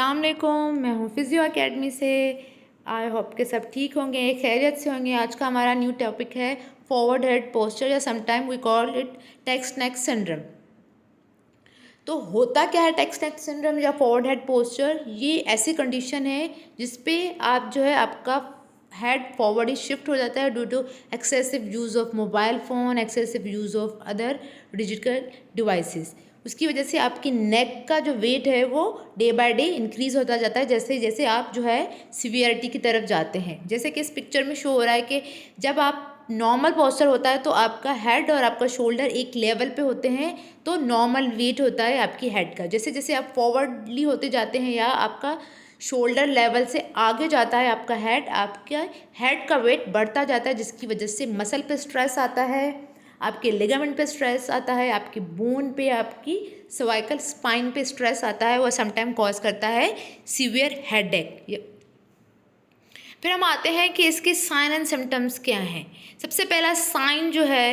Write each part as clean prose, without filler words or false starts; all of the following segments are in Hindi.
अस्सलाम वालेकुम, मैं हूँ फिजियो एकेडमी से। आई होप के सब ठीक होंगे, खैरियत से होंगे। आज का हमारा न्यू टॉपिक है फॉरवर्ड हेड पोस्चर या sometime we call it text neck syndrome. तो होता क्या है टेक्स्ट नेक सिंड्रोम या फॉरवर्ड हेड पोस्चर? ये ऐसी कंडीशन है जिसपे आप जो है आपका हेड फॉरवर्ड ही शिफ्ट हो जाता है due to excessive use of mobile phone, excessive use of other digital devices. उसकी वजह से आपकी नेक का जो वेट है वो डे बाय डे इंक्रीज़ होता जाता है जैसे जैसे आप जो है सीवियरिटी की तरफ जाते हैं। जैसे कि इस पिक्चर में शो हो रहा है कि जब आप नॉर्मल पोस्चर होता है तो आपका हेड और आपका शोल्डर एक लेवल पे होते हैं, तो नॉर्मल वेट होता है आपकी हेड का। जैसे जैसे आप फॉरवर्डली होते जाते हैं या आपका शोल्डर लेवल से आगे जाता है आपका हेड, आपका हेड का वेट बढ़ता जाता है, जिसकी वजह से मसल पे स्ट्रेस आता है, आपके लिगामेंट पे स्ट्रेस आता है, आपकी बोन पे, आपकी सर्वाइकल स्पाइन पे स्ट्रेस आता है। वह समटाइम कॉज करता है सीवियर हेडेक। फिर हम आते हैं कि इसके साइन एंड सिम्टम्स क्या हैं। सबसे पहला साइन जो है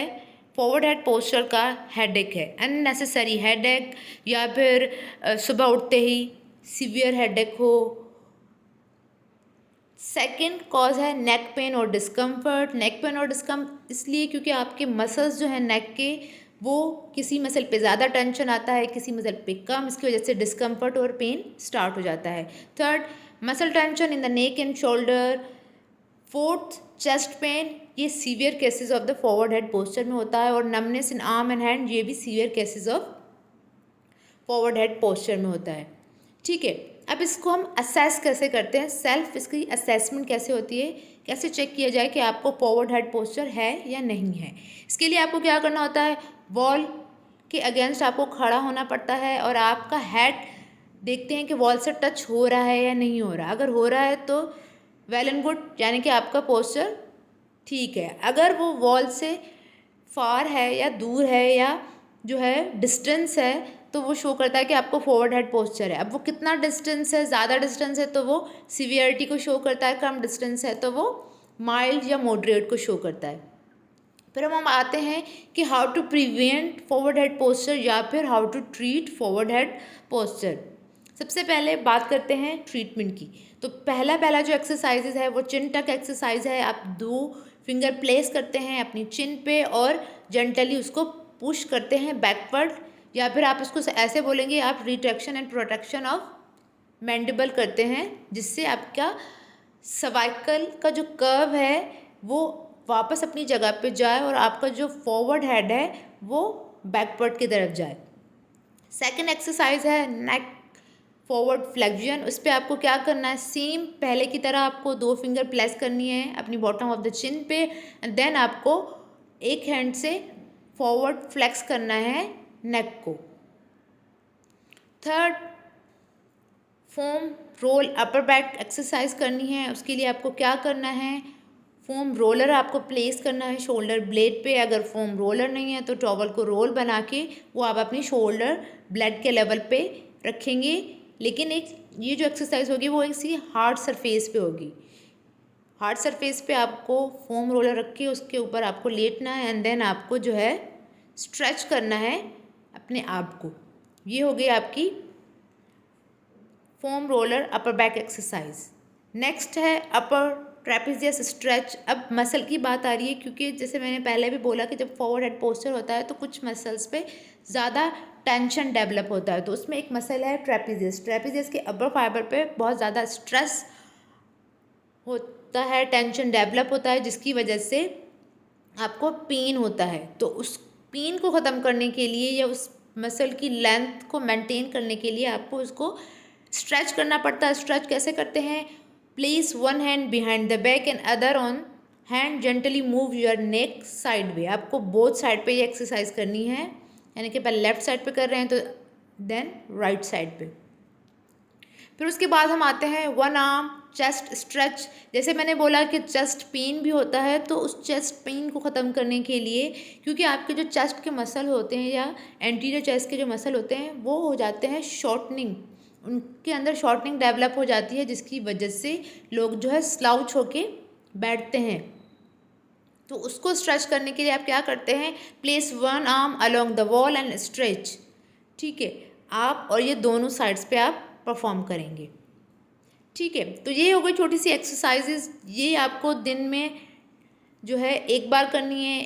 फॉरवर्ड हेड पोस्चर का हेडेक है, अननेसेसरी हेडेक, या फिर सुबह उठते ही सीवियर हेडेक हो। सेकेंड कॉज है नेक पेन और डिस्कम्फर्ट। नेक पेन और डिस्कम्फर्ट इसलिए क्योंकि आपके मसल्स जो है नेक के, वो किसी मसल पे ज़्यादा टेंशन आता है, किसी मसल पे कम, इसकी वजह से डिस्कम्फर्ट और पेन स्टार्ट हो जाता है। Third, muscle tension in the neck and shoulder. Fourth, chest pain, ये severe cases of the forward head posture में होता है। और numbness in arm and hand, ये भी severe cases of forward head posture में होता है। ठीक है, अब इसको हम असेस कैसे करते हैं, सेल्फ इसकी असेसमेंट कैसे होती है, कैसे चेक किया जाए कि आपको फॉरवर्ड हेड पोस्चर है या नहीं है। इसके लिए आपको क्या करना होता है, वॉल के अगेंस्ट आपको खड़ा होना पड़ता है और आपका हेड देखते हैं कि वॉल से टच हो रहा है या नहीं हो रहा। अगर हो रहा है तो वेल एंड गुड, यानी कि आपका पोस्चर ठीक है। अगर वो वॉल से फार है या दूर है या जो है डिस्टेंस है, तो वो शो करता है कि आपको फॉरवर्ड हेड पोस्चर है। अब वो कितना डिस्टेंस है, ज़्यादा डिस्टेंस है तो वो सीवियरिटी को शो करता है, कम डिस्टेंस है तो वो माइल्ड या मॉडरेट को शो करता है। फिर हम आते हैं कि how to prevent forward head posture या फिर how to treat forward head posture. सबसे पहले बात करते हैं ट्रीटमेंट की। तो पहला जो एक्सरसाइजेज है वो चिन टक एक्सरसाइज है। आप 2 फिंगर प्लेस करते हैं अपनी चिन पे और जेंटली उसको पुश करते हैं बैकवर्ड, या फिर आप उसको ऐसे बोलेंगे, आप retraction and protection of mandible करते हैं, जिससे आपका सर्वाइकल का जो कर्व है वो वापस अपनी जगह पे जाए और आपका जो फॉरवर्ड हेड है वो बैकवर्ड की तरफ जाए। सेकंड एक्सरसाइज है नेक फॉरवर्ड फ्लेक्शन। उस पर आपको क्या करना है, सेम पहले की तरह आपको 2 फिंगर प्लेस करनी है अपनी बॉटम ऑफ द चिन पे, एंड देन आपको एक हैंड से फॉरवर्ड फ्लेक्स करना है नेक को। Third, foam roll upper back exercise करनी है। उसके लिए आपको क्या करना है, फोम रोलर आपको प्लेस करना है शोल्डर ब्लेड पे। अगर फोम रोलर नहीं है तो टॉवल को रोल बना के वो आप अपनी शोल्डर ब्लेड के लेवल पे रखेंगे। लेकिन एक ये जो एक्सरसाइज होगी वो किसी हार्ड सरफेस पे होगी। हार्ड सरफेस पे आपको फोम रोलर रख के उसके ऊपर आपको लेटना है, एंड देन आपको जो है स्ट्रेच करना है अपने आप को। ये हो गई आपकी foam roller upper back exercise. Next है अपर ट्रेपेजियस स्ट्रेच। अब मसल की बात आ रही है, क्योंकि जैसे मैंने पहले भी बोला कि जब फॉरवर्ड हेड पोस्चर होता है तो कुछ मसल्स पे ज़्यादा टेंशन डेवलप होता है। तो उसमें एक मसल है ट्रेपेजियस। ट्रेपेजियस के अपर फाइबर पे बहुत ज़्यादा स्ट्रेस होता है, टेंशन डेवलप होता है, जिसकी वजह से आपको पेन होता है। तो उस पेन को ख़त्म करने के लिए या उस मसल की लेंथ को मेंटेन करने के लिए आपको उसको स्ट्रेच करना पड़ता है। स्ट्रेच कैसे करते हैं, place one hand behind the back and other on hand, gently move your neck side way. आपको बोथ साइड पे ये एक्सरसाइज करनी है, यानी कि पहले लेफ्ट साइड पे कर रहे हैं तो देन राइट साइड पे। फिर उसके बाद हम आते हैं वन आर्म चेस्ट स्ट्रेच। जैसे मैंने बोला कि चेस्ट पेन भी होता है, तो उस चेस्ट पेन को ख़त्म करने के लिए, क्योंकि आपके जो चेस्ट के मसल होते हैं या एंटीरियर चेस्ट के जो मसल होते हैं वो हो जाते हैं शॉर्टनिंग, उनके अंदर शॉर्टनिंग डेवलप हो जाती है, जिसकी वजह से लोग जो है स्लाउच होके बैठते हैं। तो उसको स्ट्रेच करने के लिए आप क्या करते हैं, place one arm along the wall and stretch. ठीक है, आप और ये दोनों साइड्स पे आप परफॉर्म करेंगे। ठीक है, तो ये हो गई छोटी सी एक्सरसाइजेज। ये आपको दिन में जो है एक बार करनी है।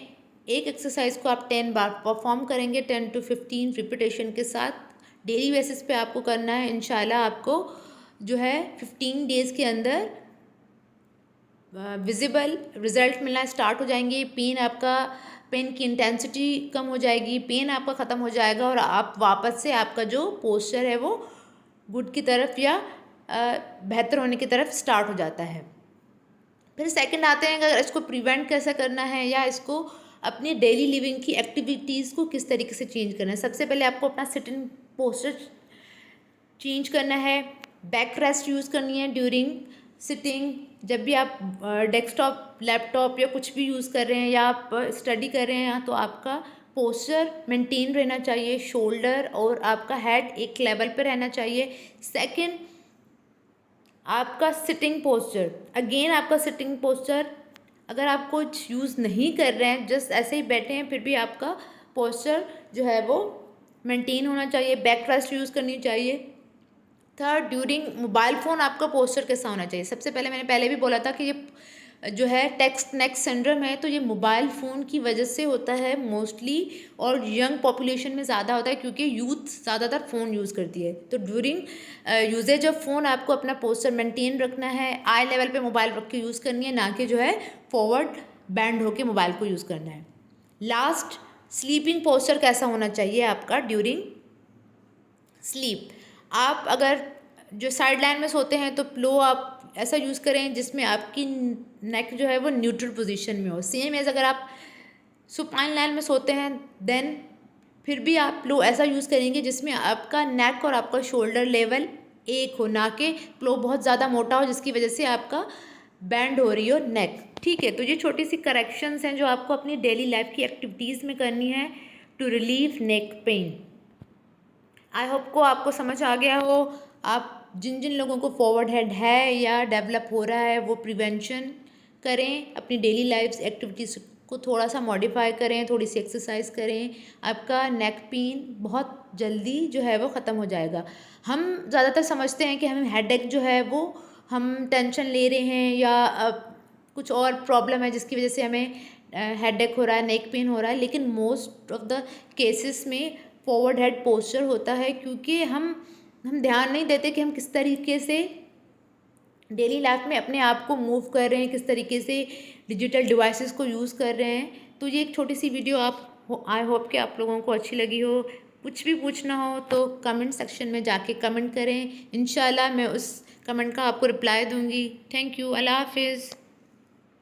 एक एक्सरसाइज को आप 10 बार परफॉर्म करेंगे, 10 to 15 रिपीटेशन के साथ डेली बेसिस पे आपको करना है। इंशाल्लाह आपको जो है 15 डेज़ के अंदर विजिबल रिजल्ट मिलना स्टार्ट हो जाएंगे। पेन की इंटेंसिटी कम हो जाएगी, पेन आपका ख़त्म हो जाएगा और आप वापस से आपका जो पोस्चर है वो गुड की तरफ या बेहतर होने की तरफ स्टार्ट हो जाता है। फिर सेकंड आते हैं अगर इसको प्रिवेंट कैसे करना है या इसको अपनी डेली लिविंग की एक्टिविटीज़ को किस तरीके से चेंज करना है। सबसे पहले आपको अपना सिटिंग पोस्चर चेंज करना है। बैक रेस्ट यूज़ करनी है ड्यूरिंग सिटिंग। जब भी आप डेस्कटॉप, लैपटॉप या कुछ भी यूज़ कर रहे हैं या आप स्टडी कर रहे हैं तो आपका पोस्चर मेंटेन रहना चाहिए। शोल्डर और आपका हेड एक लेवल पे रहना चाहिए। सेकंड, आपका सिटिंग पोस्चर, अगेन आपका सिटिंग पोस्चर अगर आप कुछ यूज़ नहीं कर रहे हैं, जस्ट ऐसे ही बैठे हैं, फिर भी आपका पोस्चर जो है वो मेंटेन होना चाहिए। बैक रेस्ट यूज़ करनी चाहिए। थर्ड, ड्यूरिंग मोबाइल फ़ोन आपका पोस्चर कैसा होना चाहिए। सबसे पहले मैंने पहले भी बोला था कि ये जो है टेक्स्ट नेक सिंड्रोम है तो ये मोबाइल फ़ोन की वजह से होता है मोस्टली, और यंग पॉपुलेशन में ज़्यादा होता है क्योंकि यूथ ज़्यादातर फ़ोन यूज़ करती है। तो ड्यूरिंग यूजेज ऑफ फ़ोन आपको अपना पोस्चर मेंटेन रखना है। आई लेवल पे मोबाइल रख के यूज़ करनी है, ना कि जो है फॉरवर्ड बैंड होके मोबाइल को यूज़ करना है। लास्ट, स्लीपिंग पोस्चर कैसा होना चाहिए आपका ड्यूरिंग स्लीप। आप अगर जो साइड लाइन में सोते हैं तो पिलो आप ऐसा यूज़ करें जिसमें आपकी नेक जो है वो न्यूट्रल पोजीशन में हो। सेम एज अगर आप सुपाइन लाइन में सोते हैं देन फिर भी आप पिलो ऐसा यूज़ करेंगे जिसमें आपका नेक और आपका शोल्डर लेवल एक हो, ना कि पिलो बहुत ज़्यादा मोटा हो जिसकी वजह से आपका बैंड हो रही हो नेक। ठीक है, तो ये छोटी सी करेक्शंस हैं जो आपको अपनी डेली लाइफ की एक्टिविटीज़ में करनी है to relieve neck pain. I hope को आपको समझ आ गया हो। आप जिन जिन लोगों को फॉरवर्ड हेड है या डेवलप हो रहा है वो प्रिवेंशन करें, अपनी डेली लाइफ एक्टिविटीज़ को थोड़ा सा मॉडिफाई करें, थोड़ी सी एक्सरसाइज करें। आपका नेक पेन बहुत जल्दी जो है वो ख़त्म हो जाएगा। हम ज़्यादातर समझते हैं कि हमें हेडेक जो है वो हम टेंशन ले रहे हैं या कुछ और प्रॉब्लम है जिसकी वजह से हमें हेडेक हो रहा है, नेक पेन हो रहा है, लेकिन मोस्ट ऑफ द केसेस में फॉरवर्ड हेड पोस्चर होता है क्योंकि हम ध्यान नहीं देते कि हम किस तरीके से डेली लाइफ में अपने आप को मूव कर रहे हैं, किस तरीके से डिजिटल डिवाइसेस को यूज़ कर रहे हैं। तो ये एक छोटी सी वीडियो आई होप कि आप लोगों को अच्छी लगी हो। कुछ भी पूछना हो तो कमेंट सेक्शन में जाके कमेंट करें। इंशाल्लाह मैं उस कमेंट का आपको रिप्लाई दूँगी। Thank you. अल्लाह हाफिज़।